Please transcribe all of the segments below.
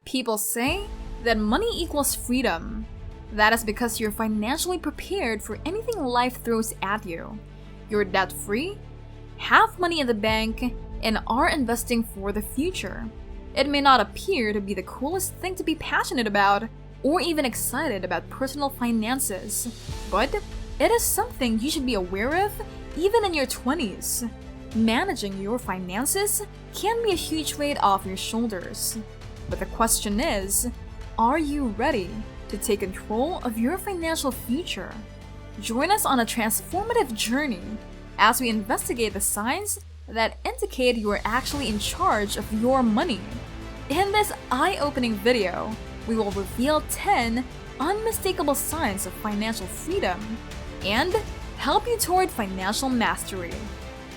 People say that money equals freedom. That is because you're financially prepared for anything life throws at you. You're debt-free, have money in the bank, and are investing for the future. It may not appear to be the coolest thing to be passionate about or even excited about personal finances, but it is something you should be aware of even in your 20s. Managing your finances can be a huge weight off your shoulders. But the question is, are you ready to take control of your financial future? Join us on a transformative journey as we investigate the signs that indicate you are actually in charge of your money. In this eye-opening video, we will reveal 10 unmistakable signs of financial freedom and help you toward financial mastery.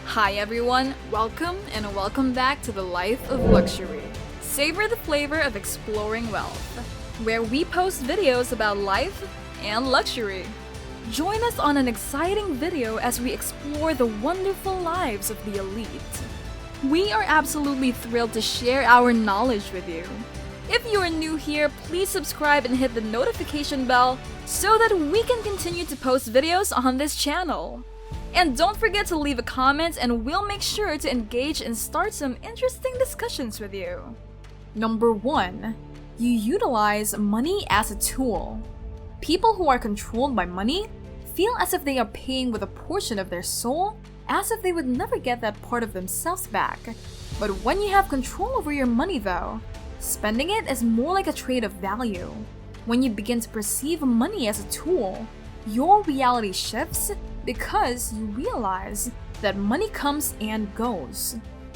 Hi everyone, welcome back to the Life of Luxury. Savor the flavor of exploring wealth, where we post videos about life and luxury. Join us on an exciting video as we explore the wonderful lives of the elite. We are absolutely thrilled to share our knowledge with you. If you are new here, please subscribe and hit the notification bell so that we can continue to post videos on this channel. And don't forget to leave a comment and we'll make sure to engage and start some interesting discussions with you. Number 1. You utilize money as a tool. People who are controlled by money feel as if they are paying with a portion of their soul, as if they would never get that part of themselves back. But when you have control over your money though, spending it is more like a trade of value. When you begin to perceive money as a tool, your reality shifts because you realize that money comes and goes.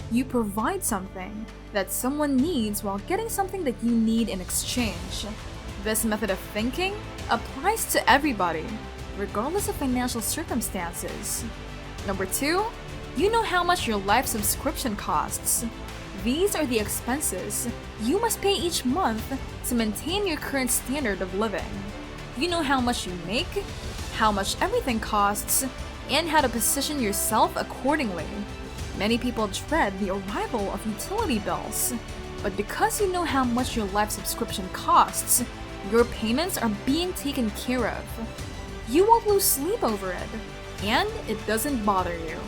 You provide something that someone needs while getting something that you need in exchange. This method of thinking applies to everybody, regardless of financial circumstances. Number 2, you know how much your life subscription costs. These are the expenses you must pay each month to maintain your current standard of living. You know how much you make, how much everything costs, and how to position yourself accordingly. Many people dread the arrival of utility bills, but because you know how much your life subscription costs, your payments are being taken care of. You won't lose sleep over it, and it doesn't bother you.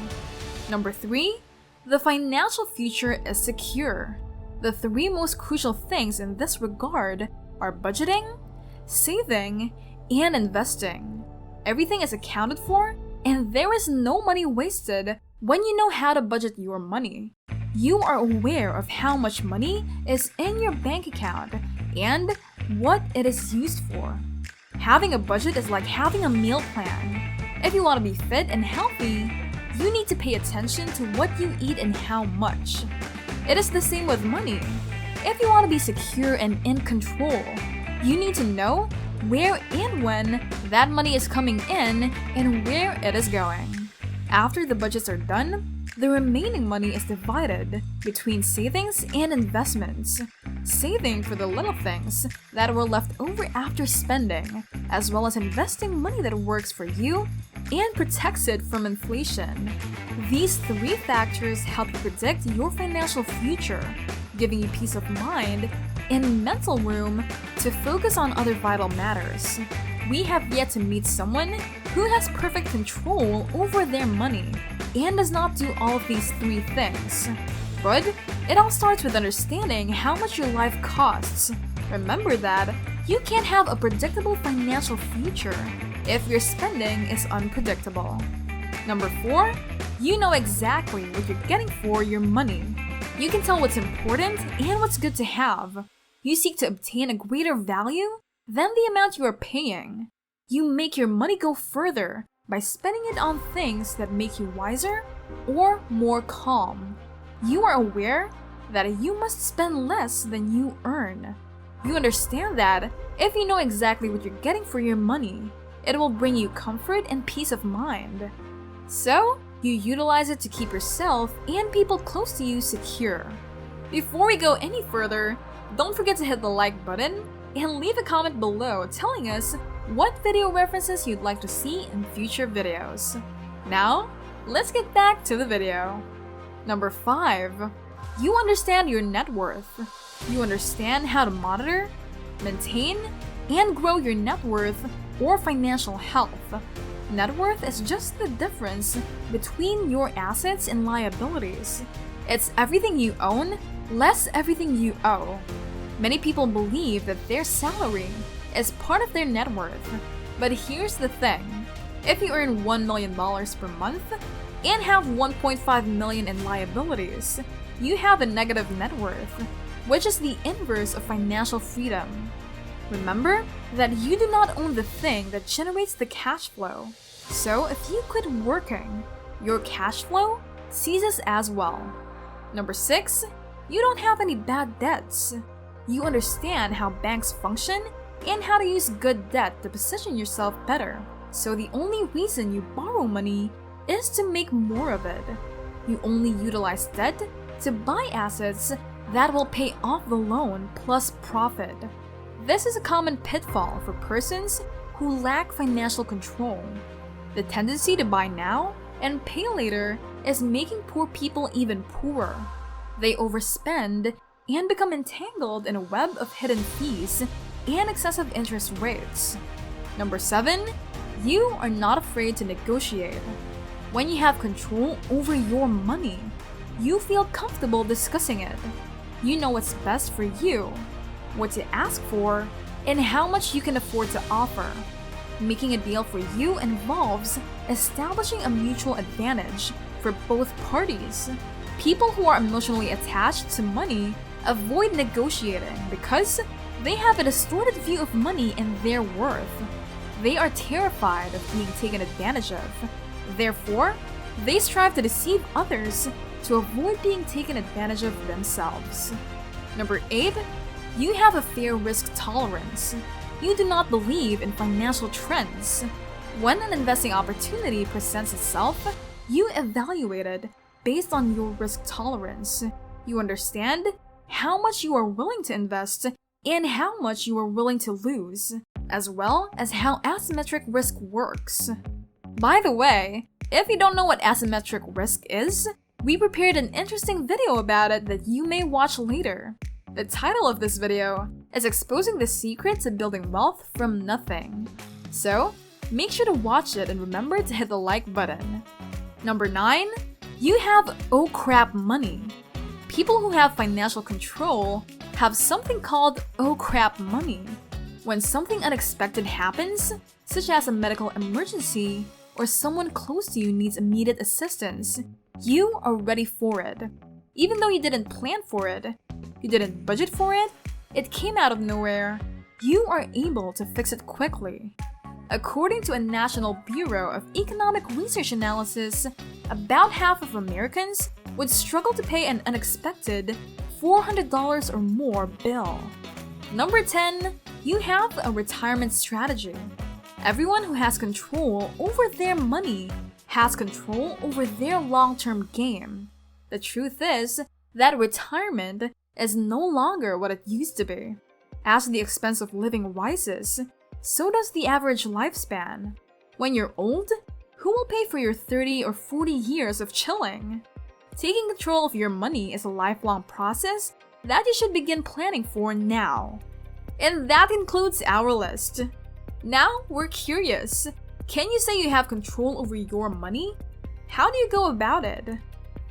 Number 3, the financial future is secure. The 3 most crucial things in this regard are budgeting, saving, and investing. Everything is accounted for, and there is no money wasted when you know how to budget your money. You are aware of how much money is in your bank account and what it is used for. Having a budget is like having a meal plan. If you want to be fit and healthy, you need to pay attention to what you eat and how much. It is the same with money. If you want to be secure and in control, you need to know where and when that money is coming in and where it is going. After the budgets are done, the remaining money is divided between savings and investments. Saving for the little things that were left over after spending, as well as investing money that works for you and protects it from inflation. These 3 factors help you predict your financial future, giving you peace of mind and mental room to focus on other vital matters. We have yet to meet someone who has perfect control over their money and does not do all of these 3 things. But it all starts with understanding how much your life costs. Remember that you can't have a predictable financial future if your spending is unpredictable. Number 4, you know exactly what you're getting for your money. You can tell what's important and what's good to have. You seek to obtain a greater value than the amount you are paying. You make your money go further by spending it on things that make you wiser or more calm. You are aware that you must spend less than you earn. You understand that if you know exactly what you're getting for your money, it will bring you comfort and peace of mind. So, you utilize it to keep yourself and people close to you secure. Before we go any further, don't forget to hit the like button and leave a comment below telling us what video references you'd like to see in future videos. Now, let's get back to the video. Number 5. You understand your net worth. You understand how to monitor, maintain, and grow your net worth or financial health. Net worth is just the difference between your assets and liabilities. It's everything you own less everything you owe. Many people believe that their salary is part of their net worth. But here's the thing. If you earn $1 million per month and have $1.5 million in liabilities, you have a negative net worth, which is the inverse of financial freedom. Remember that you do not own the thing that generates the cash flow. So if you quit working, your cash flow ceases as well. Number 6, you don't have any bad debts. You understand how banks function and how to use good debt to position yourself better. So the only reason you borrow money is to make more of it. You only utilize debt to buy assets that will pay off the loan plus profit. This is a common pitfall for persons who lack financial control. The tendency to buy now and pay later is making poor people even poorer. They overspend and become entangled in a web of hidden fees and excessive interest rates. Number 7, you are not afraid to negotiate. When you have control over your money, you feel comfortable discussing it. You know what's best for you, what to ask for, and how much you can afford to offer. Making a deal for you involves establishing a mutual advantage for both parties. People who are emotionally attached to money avoid negotiating because they have a distorted view of money and their worth. They are terrified of being taken advantage of. Therefore, they strive to deceive others to avoid being taken advantage of themselves. Number 8, you have a fair risk tolerance. You do not believe in financial trends. When an investing opportunity presents itself, you evaluate it based on your risk tolerance. You understand how much you are willing to invest and how much you are willing to lose, as well as how asymmetric risk works. By the way, if you don't know what asymmetric risk is, we prepared an interesting video about it that you may watch later. The title of this video is Exposing the Secret to Building Wealth from Nothing. So, make sure to watch it and remember to hit the like button. Number 9, you have oh crap money. People who have financial control have something called oh crap money. When something unexpected happens, such as a medical emergency or someone close to you needs immediate assistance, you are ready for it. Even though you didn't plan for it, you didn't budget for it, it came out of nowhere, you are able to fix it quickly. According to a National Bureau of Economic Research analysis, about half of Americans would struggle to pay an unexpected $400 or more bill. Number 10, you have a retirement strategy. Everyone who has control over their money has control over their long-term game. The truth is that retirement is no longer what it used to be. As the expense of living rises, so does the average lifespan. When you're old, who will pay for your 30 or 40 years of chilling? Taking control of your money is a lifelong process that you should begin planning for now. And that concludes our list. Now we're curious. Can you say you have control over your money? How do you go about it?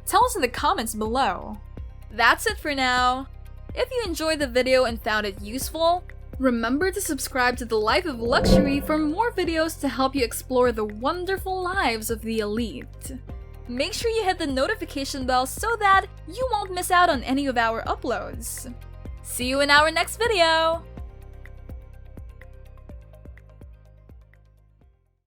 Tell us in the comments below. That's it for now. If you enjoyed the video and found it useful, remember to subscribe to The Life of Luxury for more videos to help you explore the wonderful lives of the elite. Make sure you hit the notification bell so that you won't miss out on any of our uploads. See you in our next video!